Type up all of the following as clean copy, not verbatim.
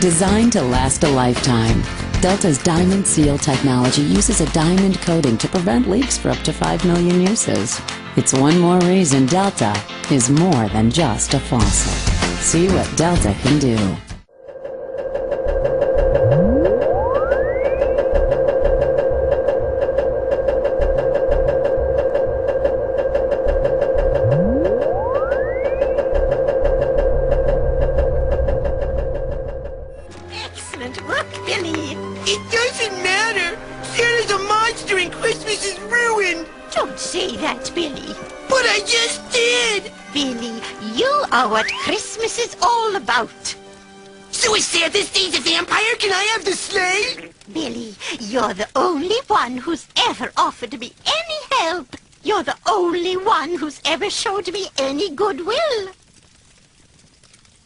Designed to last a lifetime, Delta's Diamond Seal technology uses a diamond coating to prevent leaks for up to 5 million uses. It's one more reason Delta is more than just a faucet. See what Delta can do. Excellent work, Billy. It doesn't matter. Santa's a monster and Christmas is ruined. Don't say that, Billy. But I just did. Billy, you are what Christmas is all about. So is Santa stays a vampire? Can I have the sleigh? Billy, you're the only one who's ever offered me any help. You're the only one who's ever showed me any goodwill.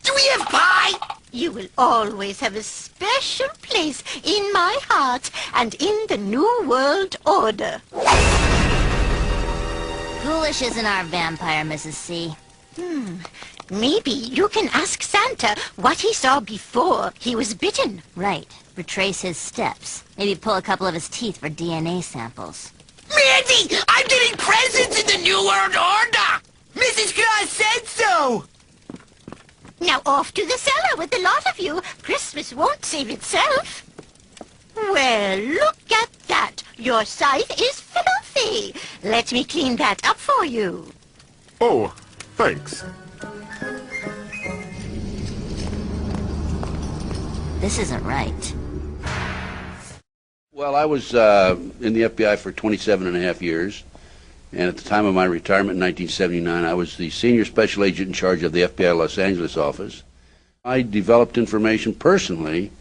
Do we have pie? You will always have a special place in my heart and in the New World Order. Ghoulish isn't our vampire, Mrs. C. Maybe you can ask Santa what he saw before he was bitten. Right. Retrace his steps. Maybe pull a couple of his teeth for DNA samples. Mandy, I'm getting presents in the New World Order! Mrs. Claus said so! Now off to the cellar with the lot of you. Christmas won't save itself. Well, look at that. Your scythe is filthy. Let me clean that up for you. Oh, thanks. This isn't right. Well, I was in the FBI for 27.5 years, and at the time of my retirement in 1979, I was the senior special agent in charge of the FBI Los Angeles office. I developed information personally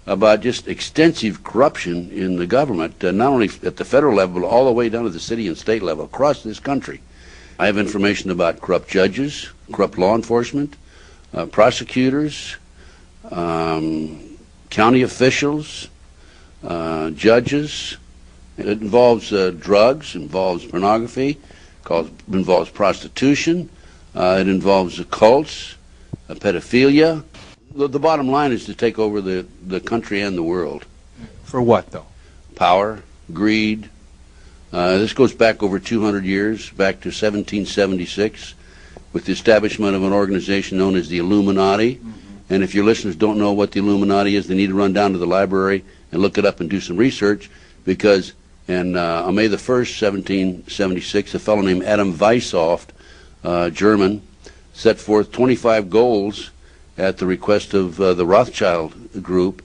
about just extensive corruption in the government, not only at the federal level, but all the way down to the city and state level across this country. I have information about corrupt judges, corrupt law enforcement, prosecutors, county officials, judges. It involves drugs, involves pornography, involves prostitution, it involves occults, pedophilia. The bottom line is to take over the country and the world. For what, though? Power, greed. This goes back over 200 years, back to 1776, with the establishment of an organization known as the Illuminati. And if your listeners don't know what the Illuminati is, they need to run down to the library and look it up and do some research, because on May the 1st, 1776, a fellow named Adam Weishaupt, German, set forth 25 goals at the request of the Rothschild group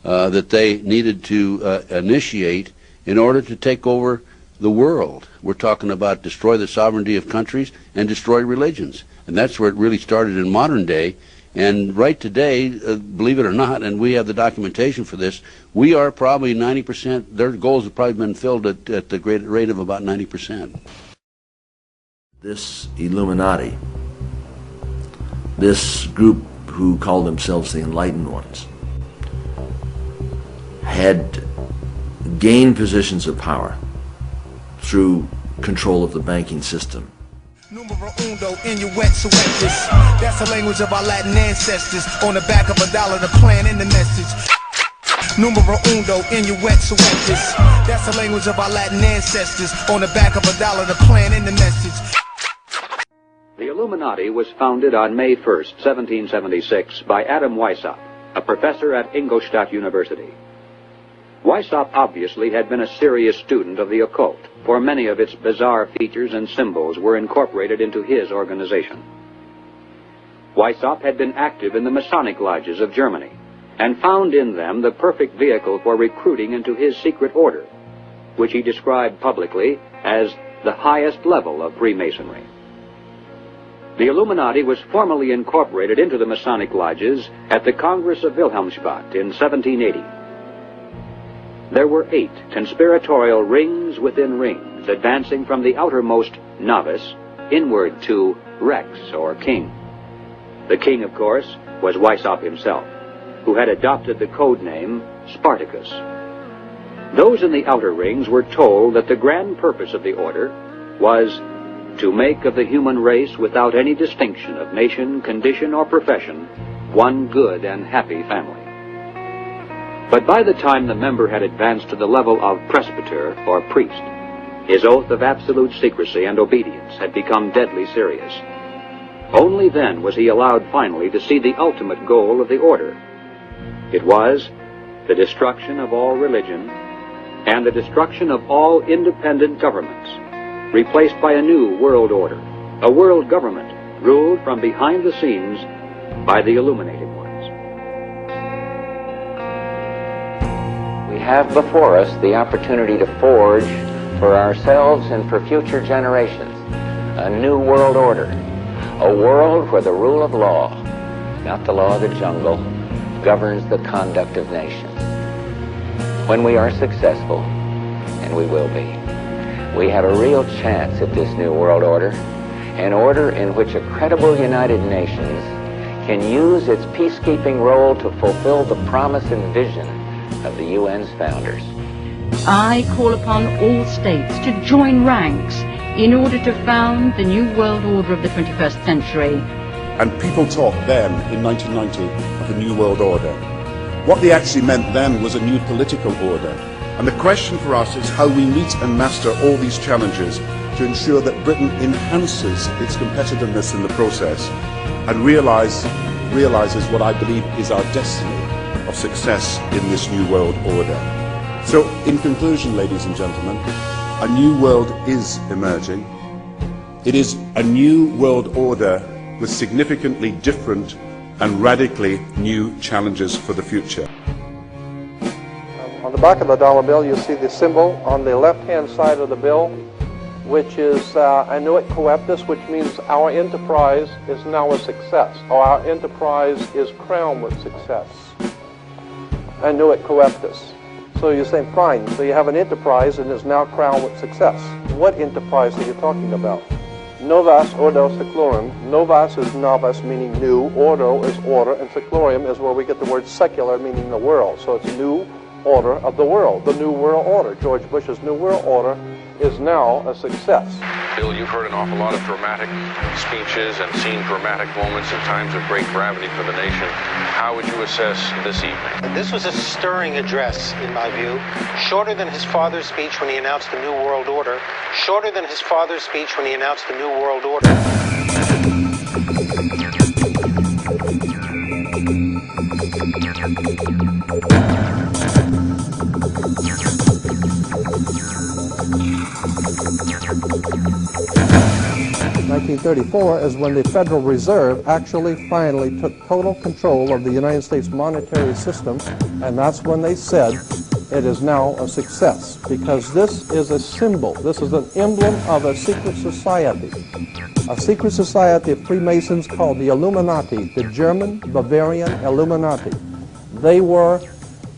that they needed to initiate in order to take over the world. We're talking about destroy the sovereignty of countries and destroy religions. And that's where it really started in modern day. And right today, believe it or not, and we have the documentation for this, we are probably 90%, their goals have probably been filled at the great rate of about 90%. This Illuminati, this group who called themselves the Enlightened Ones, had gained positions of power through control of the banking system. Numero uno, inuit suetus. That's the language of our Latin ancestors. On the back of $1, the plan and the message. Numero uno, inuit suetus. That's the language of our Latin ancestors. On the back of $1, the plan and the message. The Illuminati was founded on May 1st, 1776 by Adam Weishaupt, a professor at Ingolstadt University. Weishaupt obviously had been a serious student of the occult, for many of its bizarre features and symbols were incorporated into his organization. Weishaupt had been active in the Masonic lodges of Germany, and found in them the perfect vehicle for recruiting into his secret order, which he described publicly as the highest level of Freemasonry. The Illuminati was formally incorporated into the Masonic lodges at the Congress of Wilhelmsbad in 1780. There were 8 conspiratorial rings within rings, advancing from the outermost novice inward to Rex, or king. The king, of course, was Weishaupt himself, who had adopted the code name Spartacus. Those in the outer rings were told that the grand purpose of the order was to make of the human race, without any distinction of nation, condition, or profession, one good and happy family. But by the time the member had advanced to the level of presbyter or priest, his oath of absolute secrecy and obedience had become deadly serious. Only then was he allowed finally to see the ultimate goal of the order. It was the destruction of all religion and the destruction of all independent governments, replaced by a new world order, a world government ruled from behind the scenes by the illuminated ones. We have before us the opportunity to forge for ourselves and for future generations a new world order, a world where the rule of law, not the law of the jungle, governs the conduct of nations. When we are successful, and we will be, we have a real chance at this new world order, an order in which a credible United Nations can use its peacekeeping role to fulfill the promise and vision of the UN's founders. I call upon all states to join ranks in order to found the new world order of the 21st century. And people talked then, in 1990, of the New World Order. What they actually meant then was a new political order. And the question for us is how we meet and master all these challenges to ensure that Britain enhances its competitiveness in the process and realizes what I believe is our destiny of success in this new world order. So, in conclusion, ladies and gentlemen, a new world is emerging. It is a new world order with significantly different and radically new challenges for the future. On the back of the dollar bill, you see the symbol on the left-hand side of the bill, which is annuit coeptus, which means our enterprise is now a success, or our enterprise is crowned with success. Annuit coeptus. So you're saying, fine, so you have an enterprise and is now crowned with success. What enterprise are you talking about? Novas ordo seclorum. Novas is novus, meaning new. Ordo is order, and seclorum is where we get the word secular, meaning the world. So it's new order of the world, the new world order. George Bush's new world order is now a success. Bill, you've heard an awful lot of dramatic speeches and seen dramatic moments in times of great gravity for the nation. How would you assess this evening? This was a stirring address, in my view. Shorter than his father's speech when he announced the New World Order. Shorter than his father's speech when he announced the New World Order. 1934 is when the Federal Reserve actually finally took total control of the United States monetary system, and that's when they said it is now a success, because this is a symbol, this is an emblem of a secret society of Freemasons called the Illuminati, the German Bavarian Illuminati. They were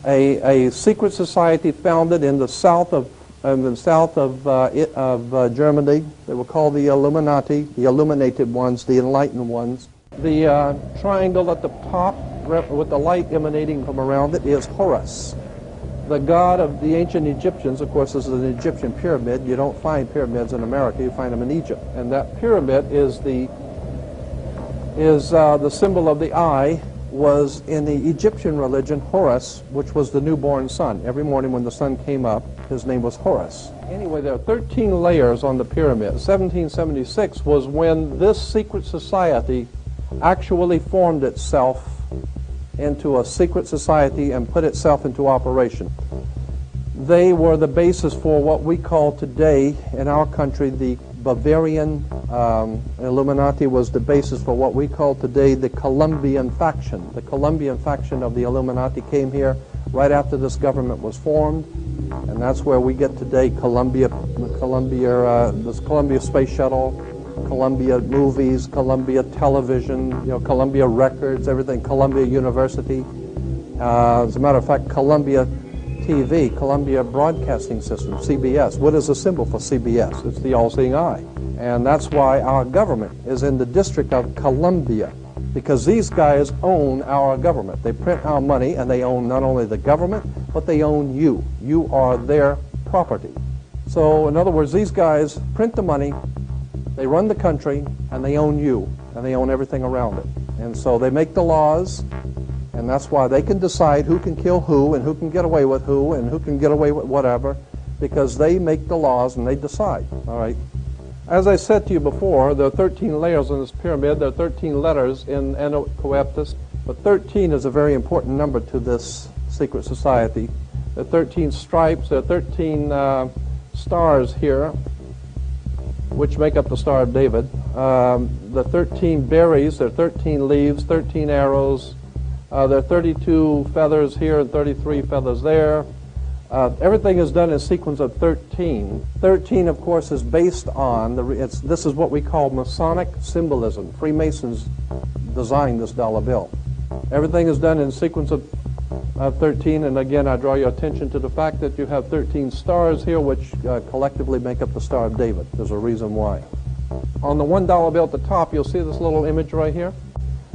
a secret society founded in the south of Germany. They were called the Illuminati, the illuminated ones, the enlightened ones. The triangle at the top with the light emanating from around it is Horus, the god of the ancient Egyptians. Of course, this is an Egyptian pyramid. You don't find pyramids in America, you find them in Egypt. And that pyramid is the symbol of the eye, was in the Egyptian religion Horus, which was the newborn sun. Every morning when the sun came up, his name was Horus. Anyway, there are 13 layers on the pyramid. 1776 was when this secret society actually formed itself into a secret society and put itself into operation. They were the basis for what we call today in our country the Bavarian Illuminati was the basis for what we call today the Colombian faction. The Colombian faction of the Illuminati came here right after this government was formed, and that's where we get today Columbia Space Shuttle, Columbia Movies, Columbia Television, Columbia Records, everything, Columbia University. As a matter of fact, Columbia TV, Columbia Broadcasting System, CBS. What is the symbol for CBS? It's the all-seeing eye. And that's why our government is in the District of Columbia, because these guys own our government. They print our money, and they own not only the government, but they own you. You are their property. So, in other words, these guys print the money, they run the country, and they own you, and they own everything around it. And so they make the laws, And that's why they can decide who can kill who and who can get away with who and who can get away with whatever, because they make the laws and they decide, all right? As I said to you before, there are 13 layers in this pyramid. There are 13 letters in Coeptus, but 13 is a very important number to this secret society. There are 13 stripes. There are 13 stars here, which make up the Star of David. The 13 berries, there are 13 leaves, 13 arrows. There are 32 feathers here and 33 feathers there. Everything is done in a sequence of 13. 13, of course, is based on, this is what we call Masonic symbolism. Freemasons designed this dollar bill. Everything is done in a sequence of 13, and again, I draw your attention to the fact that you have 13 stars here, which collectively make up the Star of David. There's a reason why. On the $1 bill at the top, you'll see this little image right here.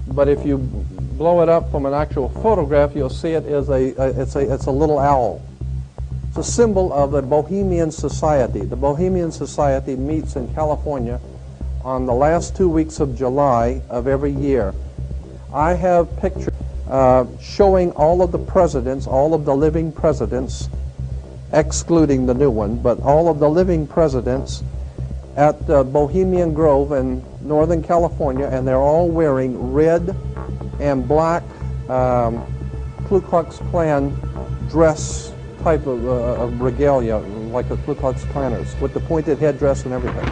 But if you blow it up from an actual photograph, you'll see it is it's a little owl. It's a symbol of the Bohemian Society. The Bohemian Society meets in California on the last 2 weeks of July of every year. I have pictures showing all of the presidents, all of the living presidents, excluding the new one, but all of the living presidents at Bohemian Grove in Northern California, and they're all wearing red and black Ku Klux Klan dress type of regalia, like the Ku Klux Klanners, with the pointed headdress and everything.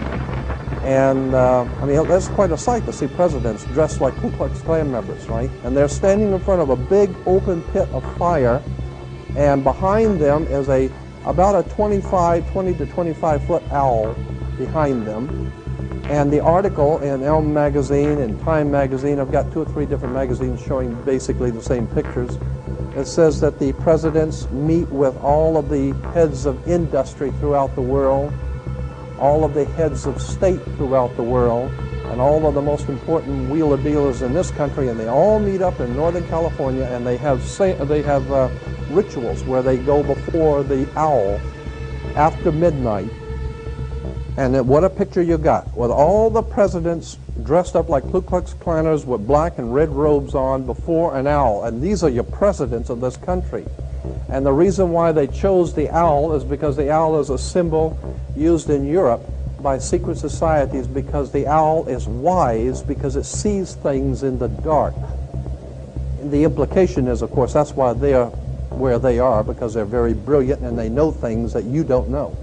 And I mean, that's quite a sight to see presidents dressed like Ku Klux Klan members, right? And they're standing in front of a big open pit of fire, and behind them is about a 20 to 25 foot owl behind them. And the article in Elm magazine and Time magazine, I've got 2 or 3 different magazines showing basically the same pictures. It says that the presidents meet with all of the heads of industry throughout the world, all of the heads of state throughout the world, and all of the most important wheeler dealers in this country, and they all meet up in Northern California, and they have rituals where they go before the owl after midnight. And what a picture you got, with all the presidents dressed up like Ku Klux Klanners with black and red robes on before an owl. And these are your presidents of this country. And the reason why they chose the owl is because the owl is a symbol used in Europe by secret societies, because the owl is wise, because it sees things in the dark. And the implication is, of course, that's why they are where they are, because they're very brilliant and they know things that you don't know.